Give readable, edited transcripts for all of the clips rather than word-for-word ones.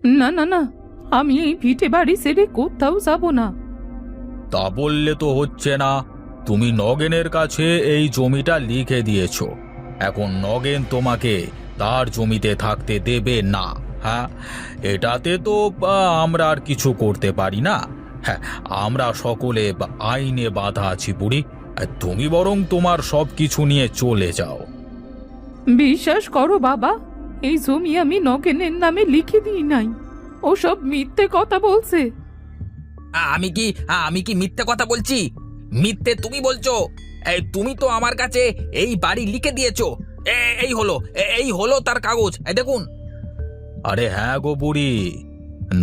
না না না, আমি এই ভিটে বাড়ি ছেড়ে কোথাও যাব না। তা বললে তো হচ্ছে না। তুমি নগেনের কাছে এই জমিটা লিখে দিয়েছো। এখন নগেন তোমাকে তার জমিতে থাকতে দেবে না। হ্যাঁ, এটাতে তো আমরা আর কিছু করতে পারি না। হ্যাঁ, আমরা সকলে আইনে বাঁধা আছি বুড়ি। তুমি বরং তোমার সব কিছু নিয়ে চলে যাও। বিশ্বাস করো বাবা, এই জমি আমি নগেনের নামে লিখে দিই নাই। ও সব মিথ্যে কথা বলছে। আমি কি আমি কি মিথ্যে কথা বলছি? মিথ্যে তুমি বলছো। তুমি তো আমার কাছে এই বাড়ি লিখে দিয়েছো। এই হলো তার কাগজ, এই দেখুন। আরে হ্যাঁ গো বুড়ি,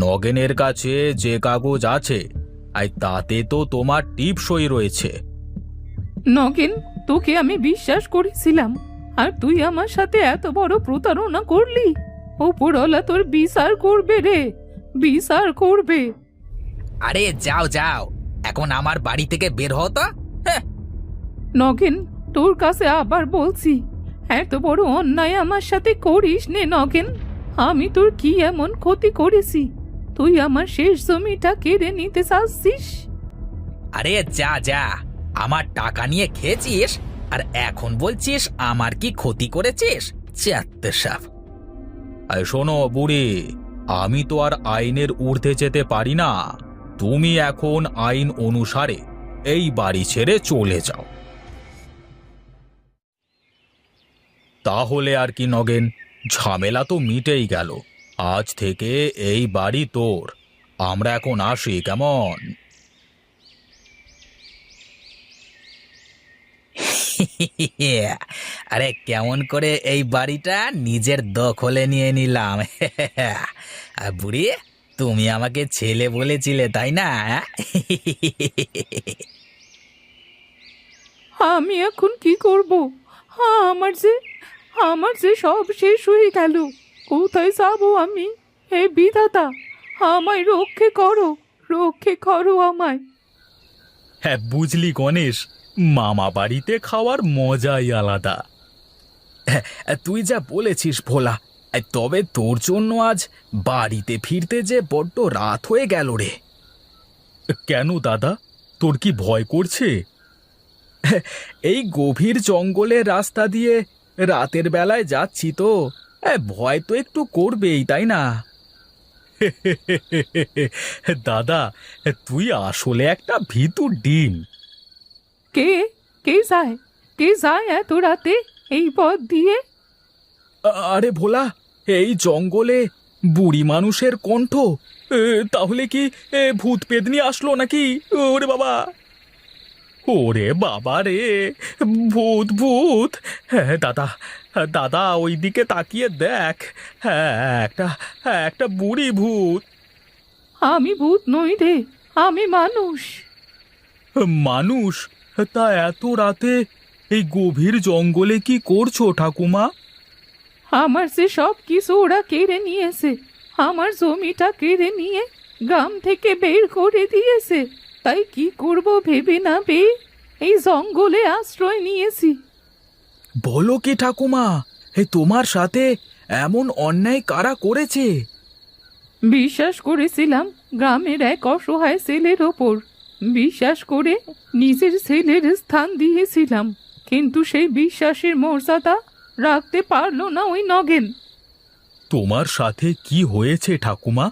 নগেনের কাছে যে কাগজ আছে তাতে তো তোমার টিপসই রয়েছে। নগেন, তোকে আমি বিশ্বাস করেছিলাম, আর তুই আমার সাথে এত বড় প্রতারণা করলি। ওপরওয়ালা তোর বিচার করবে রে, বিচার করবে। আরে যাও যাও, এখন আমার বাড়ি থেকে বের হও তো। হ্যাঁ, নগেন, তোর কাছে আবার বলছি, এত বড় অন্যায় আমার সাথে করিস নে নগেন। আমি তোর কি এমন ক্ষতি করেছি তুই আমার শেষ জমিটা কেড়ে নিতে চাচ্ছিস? আরে যা যা, আমার টাকা নিয়ে খেয়েছিস আর এখন বলছিস আমার কি ক্ষতি করেছিস? চাত্তে সাপ। শোনো বুড়ি, আমি তো আর আইনের ঊর্ধ্বে যেতে পারি না। তুমি এখন আইন অনুসারে এই বাড়ি ছেড়ে চলে যাও। তাহলে আর কি নগেন, ঝামেলা তো মিটেই গেল। আজ থেকে এই বাড়ি তোর। আমরা এখন আসি, কেমন? আরে কেমন করে এই বাড়িটা নিজের দখলে নিয়ে নিলাম। আর বুড়ি, তুমি আমাকে ছেলে বলেছিলে তাই না? আমি এখন কি করব? আমার যে আমার যে সব শেষ হয়ে গেল। কোথায় যাব আমি? হে বিধাতা, আমায় রক্ষে করো, রক্ষে করো আমায়। হ্যাঁ বুঝলি গণেশ, মামা বাড়িতে খাওয়ার মজাই আলাদা। তুই যা বলেছিস ভোলা, তবে তোর জন্য আজ বাড়িতে ফিরতে যে বড্ড রাত হয়ে গেল রে। কেন দাদা, তোর কি ভয় করছে? এই গভীর জঙ্গলের রাস্তা দিয়ে রাতের বেলায় যাচ্ছি তো, ভয় তো একটু করবেই তাই না? দাদা, তুই আসলে একটা ভীতু ডিম। কে কে যায় কে যায় এত রাতে এই পথ দিয়ে? আরে ভোলা, এই জঙ্গলে বুড়ি মানুষের কণ্ঠ। তাহলে কি ভূত পেদনি আসলো নাকি? ওরে বাবা, ওরে বাবা রে, ভূত ভূত! হ্যাঁ দাদা, দাদা ওই দিকে তাকিয়ে দেখ। হ্যাঁ, একটা একটা বুড়ি ভূত। আমি ভূত নই রে, আমি মানুষ। মানুষ? তা এত রাতে এই গভীর জঙ্গলে কি করছো ঠাকুমা? আমার যে সব কিছু ওরা কেড়ে নিয়েছে। আমার জমিটা কেড়ে নিয়ে গ্রাম থেকে বের করে দিয়েছে। তাই কি করব ভেবে না পেয়ে এই জঙ্গলে আশ্রয় নিয়েছি। বলো কি ঠাকুমা, তোমার সাথে এমন অন্যায় কারা করেছে? বিশ্বাস করেছিলাম গ্রামের এক অসহায় ছেলের ওপর। বিশ্বাস করে নিজের ছেলের স্থান দিয়েছিলাম, কিন্তু সেই বিশ্বাসের মর্যাদা রাখতে পারলো না ওই নগেন। তোমার সাথে কি হয়েছে ঠাকুমা?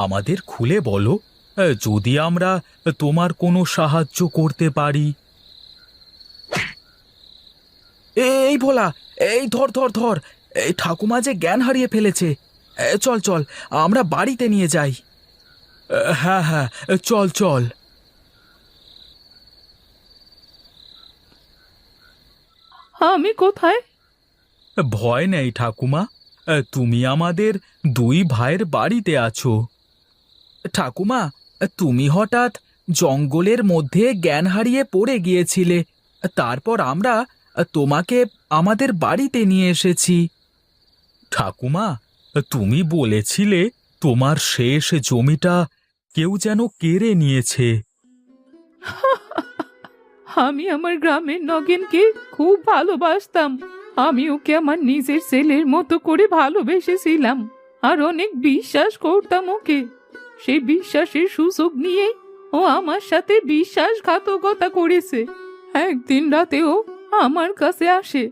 আমাদের খুলে বলো, যদি আমরা তোমার কোনো সাহায্য করতে পারি। এই ভোলা, এই ধর ধর ধর, এই ঠাকুমা যে জ্ঞান হারিয়ে ফেলেছে। চল চল, আমরা বাড়িতে নিয়ে যাই। হ্যাঁ হ্যাঁ, চল চল। আমি কোথায়? ভয় নেই ঠাকুমা, তুমি আমাদের দুই ভাইয়ের বাড়িতে আছো। ঠাকুমা, তুমি হঠাৎ জঙ্গলের মধ্যে জ্ঞান হারিয়ে পড়ে গিয়েছিলে, তারপর আমরা তোমাকে আমাদের বাড়িতে নিয়ে এসেছি। ঠাকুমা, তুমি বলেছিলে তোমার শেষ জমিটা কেউ যেন কেড়ে নিয়েছে। আমি আমার গ্রামের নগেনকে খুব ভালোবাসতাম। আমি ওকে আমার নিজের ছেলের মতো করে ভালোবেসেছিলাম। আর অনেক বিশ্বাস করতাম ওকে। সেই বিশ্বাসের সুযোগ নিয়ে ও আমার সাথে বিশ্বাসঘাতকতা করেছে। একদিন রাতেও আমার কাছে আসে।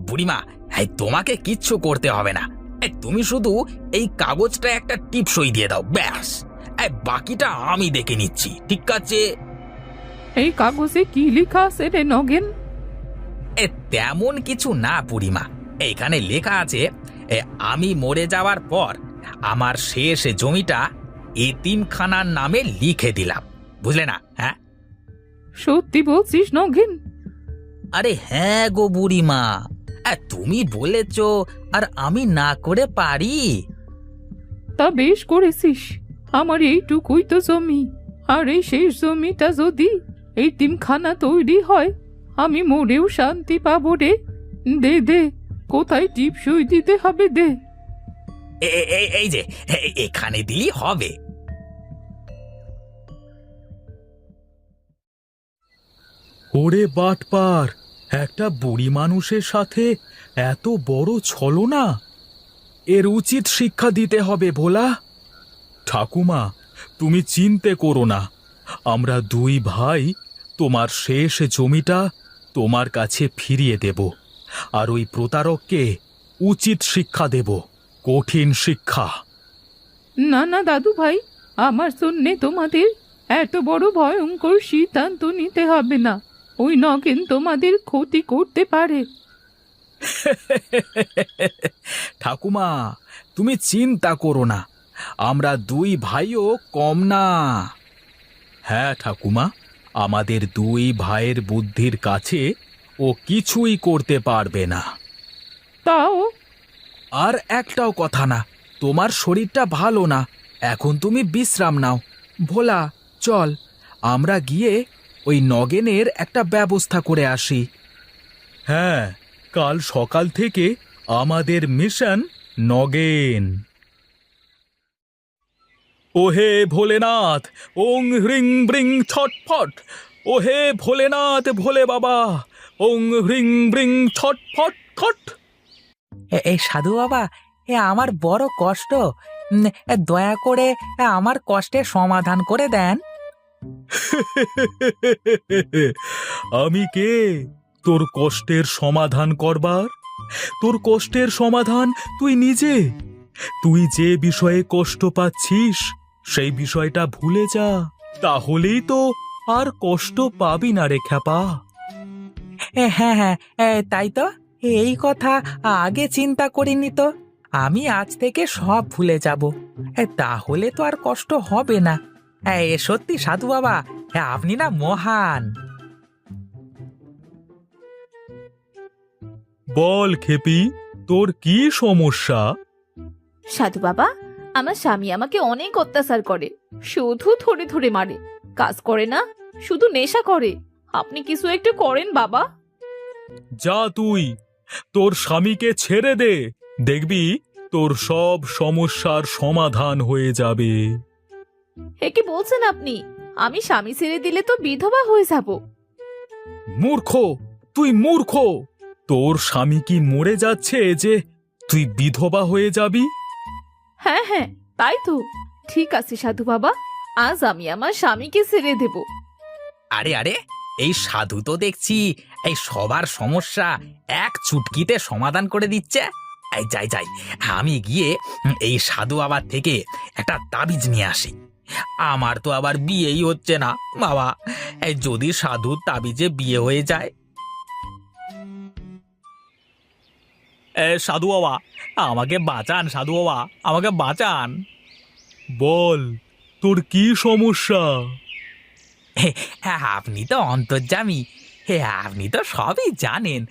বুড়িমা, তোমাকে কিচ্ছু করতে হবে না। তুমি শুধু এই কাগজটা একটা টিপ সই দিয়ে দাও, ব্যাস। বাকিটা আমি দেখে নিচ্ছি, ঠিক আছে? এই কাগজে কি লেখা আছে রে নগেন? তেমন কিছু না বুড়িমা। এখানে লেখা আছে, আমি মরে যাওয়ার পর আমার শেষ জমিটা এতিমখানার নামে লিখে দিলাম, বুঝলে না? হ্যাঁ, সত্যি বলছিস নগেন? আরে হ্যাঁ গো বুড়িমা, তুমি বলেছ আর আমি না করে পারি? তা বেশ করেছিস। আমার এইটুকুই তো জমি, আর এই শেষ জমিটা যদি এতিমখানা তৈরি হয়, আমি মরেও শান্তি পাবো রে। দে দে, কোথায় টিপ সই দিতে হবে দে। এই যে এখানে দিলেই হবে। ওরে বাটপার, একটা বুড়ি মানুষের সাথে এত বড় ছলনা! এর উচিত শিক্ষা দিতে হবে ভোলা। ঠাকুমা, তুমি চিন্তে করো না, আমরা দুই ভাই তোমার শেষ জমিটা তোমার কাছে ফিরিয়ে দেব, আর ওই প্রতারককে উচিত শিক্ষা দেব, কঠিন শিক্ষা। না না দাদু ভাই, আমার জন্যে তোমাদের এত বড় ভয়ঙ্কর সিদ্ধান্ত নিতে হবে না। ওই নগেন তোমাদের ক্ষতি করতে পারে। ঠাকুমা, তুমি চিন্তা করো না, আমরা দুই ভাইও কম না। হ্যাঁ ঠাকুমা, আমাদের দুই ভাইয়ের বুদ্ধির কাছে ও কিছুই করতে পারবে না। তাও আর একটাও কথা না, তোমার শরীরটা ভালো না, এখন তুমি বিশ্রাম নাও। ভোলা, চল আমরা গিয়ে ওই নগেনের একটা ব্যবস্থা করে আসি। হ্যাঁ, কাল সকাল থেকে আমাদের মিশন নগেন। ওহে ভোলেনাথ, ওং হ্রিং ব্রিং ছটফট। ওহে ভোলেনাথ, ভোলে বাবা, ওং হ্রিং ব্রিং ছটফট খট। এই সাধু বাবা, আমার বড় কষ্ট, দয়া করে আমার কষ্টের সমাধান করে দেন। আমি কে তোর কষ্টের সমাধান করবার? তোর কষ্টের সমাধান তুই নিজে। তুই যে বিষয়ে কষ্ট পাচ্ছিস সেই বিষয়টা ভুলে যা, তাহলেই তো আর কষ্ট পাবি না রে খ্যাপা। হ্যাঁ হ্যাঁ, তাই তো। এই কথা আগে চিন্তা করিনি তো। আমি আজ থেকে সব ভুলে যাব, তাহলে তো আর কষ্ট হবে না। সত্যি সাধু বাবা, আপনি না মহান। বল খেপি, তোর কি সমস্যা? সাধু বাবা, আমার স্বামী আমাকে অনেক অত্যাচার করে, শুধু ধরে ধরে মারে, কাজ করে না, শুধু নেশা করে। আপনি কিছু একটু করেন বাবা। যা তুই, তোর স্বামীকে ছেড়ে দে, দেখবি তোর সব সমস্যার সমাধান হয়ে যাবে। এ কি বলছেন আপনি? আমি স্বামী ছেড়ে দিলে তো বিধবা হয়ে যাব। মূর্খ, তুই মূর্খ! তোর স্বামী কি মরে যাচ্ছে যে তুই বিধবা হয়ে যাবি? হ্যাঁ হ্যাঁ, তাই তো। ঠিক আছে সাধু বাবা, আজ আমি আমার স্বামীকে ছেড়ে দেব। আরে আরে, এই সাধু তো দেখছি এই সবার সমস্যা এক চুটকিতে সমাধান করে দিচ্ছে। এই যাই যাই, আমি গিয়ে এই সাধু বাবার থেকে একটা তাবিজ নিয়ে আসি। আমার তো আবার বিয়েই হচ্ছে না বাবা, এই যদি সাধুর তাবিজে বিয়ে হয়ে যায়। সাধু বাবা, আমাকে বাঁচান, সাধু বাবা আমাকে বাঁচান। বল, তোর কি সমস্যা? আপনি তো অন্তর্যামী, আপনি তো সবই জানেন।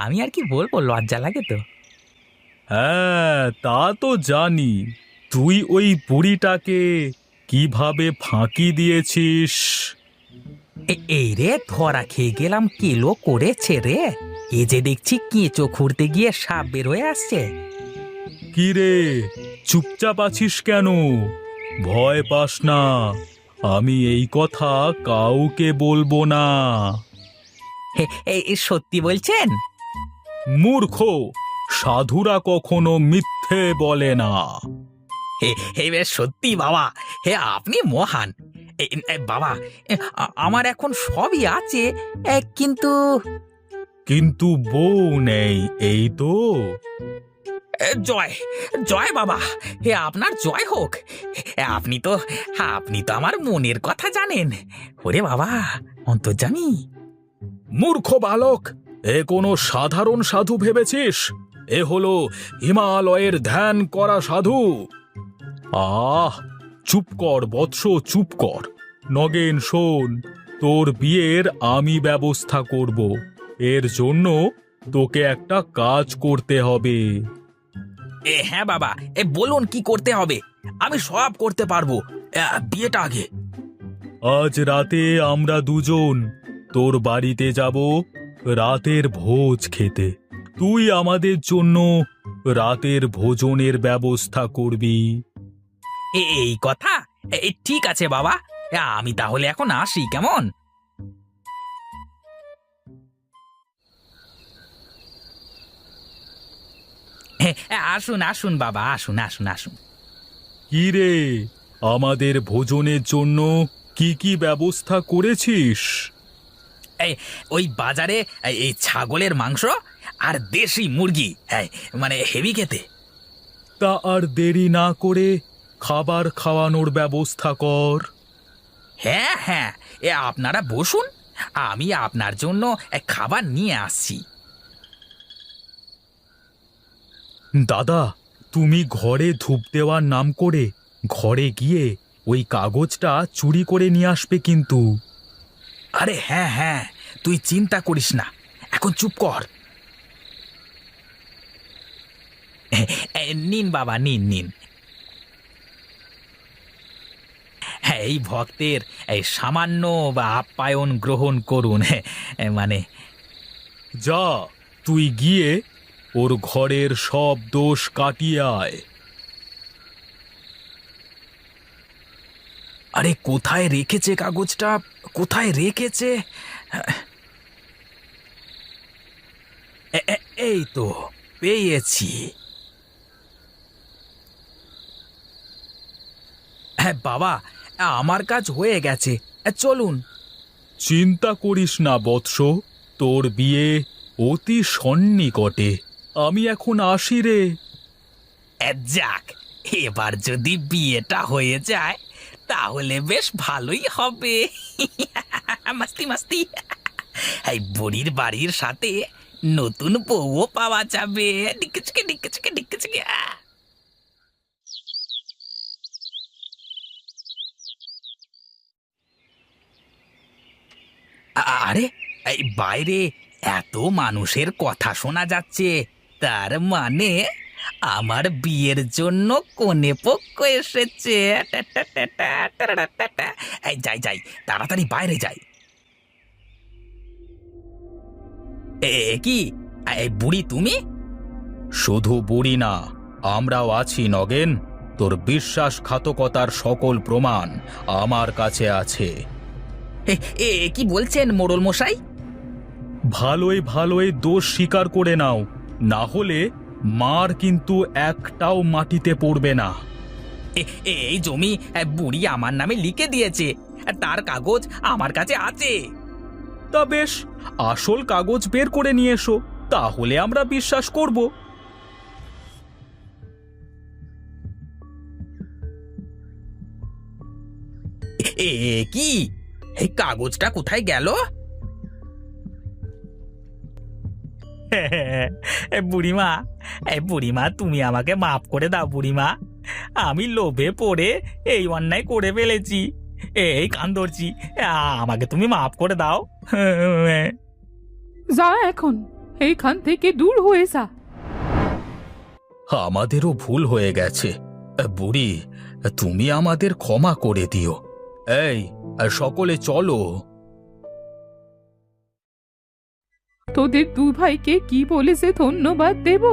আমি আর কি বলবো, লজ্জা লাগে তো। হ্যাঁ, তা তো জানি। তুই ওই বুড়িটাকে কিভাবে ফাঁকি দিয়েছিস? এই রে, ধরা খেয়ে গেলাম, কেলো করেছে রে। এ যে দেখছি কেঁচো খুঁড়তে গিয়ে সাপ বের হয়ে আসছে। কি রে, চুপচাপ আছিস কেন? ভয় পাস না, আমি এই কথা কাউকে বলবো না। এই সত্যি বলছেন? মূর্খ, সাধুরা কখনো মিথ্যে বলে না। হে বেশ সত্যি বাবা, হে আপনি মহান। বাবা, আমার এখন সবই আছে, কিন্তু কিন্তু বউ নেই, এই তো। জয় জয় বাবা, হে আপনার জয় হোক। আপনি তো আমার মনের কথা জানেন। ওরে বাবা অন্তর্যামী। মূর্খ বালক, এ কোনো সাধারণ সাধু ভেবেছিস? এ হলো হিমালয়ের ধ্যান করা সাধু। চুপ কর বৎস, চুপ কর। নগেন শোন, তোর বিয়ের আমি ব্যবস্থা করব। এর জন্য তোকে একটা কাজ করতে হবে। হ্যাঁ বাবা, বলুন কি করতে হবে, আমি সব করতে পারবো। বিয়েটা আগে। আজ রাতে আমরা দুজন তোর বাড়িতে যাব রাতের ভোজ খেতে। তুই আমাদের জন্য রাতের ভোজনের ব্যবস্থা করবি। এই কথা, ঠিক আছে বাবা, আমি তাহলে এখন আসি, কেমন? আসুন আসুন বাবা, আসুন আসুন আসুন। কি রে, আমাদের ভোজনের জন্য কি কি ব্যবস্থা করেছিস? ওই বাজারে এই ছাগলের মাংস আর দেশি মুরগি, মানে হেভি খেতে। তা আর দেরি না করে খাবার খাওয়ানোর ব্যবস্থা কর। হ্যাঁ হ্যাঁ, আপনারা বসুন, আমি আপনার জন্য খাবার নিয়ে আসছি। দাদা, তুমি ঘরে ধূপ দেওয়ার নাম করে ঘরে গিয়ে ওই কাগজটা চুরি করে নিয়ে আসবে কিন্তু। আরে হ্যাঁ হ্যাঁ, তুই চিন্তা করিস না, এখন চুপ কর। নিন বাবা, নিন নিন। হ্যাঁ, এই ভক্তের এই সামান্য বা আপ্যায়ন গ্রহণ করুন। মানে যা, তুই গিয়ে ওর ঘরের সব দোষ কাটিয়ে আয়। আরে কোথায় রেখেছে কাগজটা, কোথায় রেখেছে? এই তো পেয়েছি। হ্যাঁ বাবা, আমার কাজ হয়ে গেছে, চলুন। চিন্তা করিস না বৎস, তোর বিয়ে অতি সন্নিকটে। আমি এখন আসি রে। যাক, এবার যদি বিয়েটা হয়ে যায় তাহলে বেশ ভালোই হবে। মাস্তি মাস্তি। এই বুড়ির বাড়ির সাথে নতুন বউও পাওয়া যাবে। ডিকেচকে ডিকেচকে ডিকেচকে। আরে এই বাইরে এত মানুষের কথা শোনা যাচ্ছে, তার মানে আমার বিয়ের জন্য কনে পক্ষ এসেছে। এই যাই যাই, তাড়াতাড়ি বাইরে যাই। কি এই বুড়ি তুমি? শুধু বুড়ি না, আমরাও আছি নগেন। তোর বিশ্বাসঘাতকতার সকল প্রমাণ আমার কাছে আছে। কি বলছেন মোড়ল মশাই? ভালোই ভালোই দোষ স্বীকার করে নাও, না হলে মার কিন্তু একটাও মাটিতে পড়বে না। এই জমি বুড়ি আমার নামে লিখে দিয়েছে, তার কাগজ আমার কাছে আছে। তা বেশ, আসল কাগজ বের করে নিয়ে এসো, তাহলে আমরা বিশ্বাস করব। কি এই কাগজটা কোথায় গেল? বুড়িমা, বুড়িমা তুমি আমাকে মাফ করে দাও বুড়িমা, আমি লোভে পড়ে এই অন্যায় করে ফেলেছি। এই কান ধরছি, আমাকে তুমি মাফ করে দাও। যা এখন, এইখান থেকে দূর হয়ে যা। আমাদেরও ভুল হয়ে গেছে বুড়ি, তুমি আমাদের ক্ষমা করে দিও। এই সকলে চলো। তোদের দু ভাইকে কি বলেছে ধন্যবাদ দেব?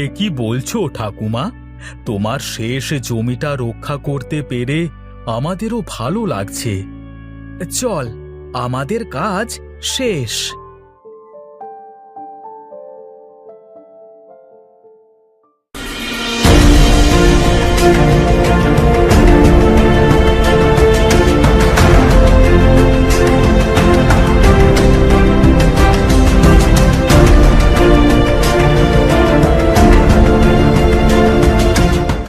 এ কি বলছো ঠাকুমা? তোমার শেষ জমিটা রক্ষা করতে পেরে আমাদেরও ভালো লাগছে। চল, আমাদের কাজ শেষ।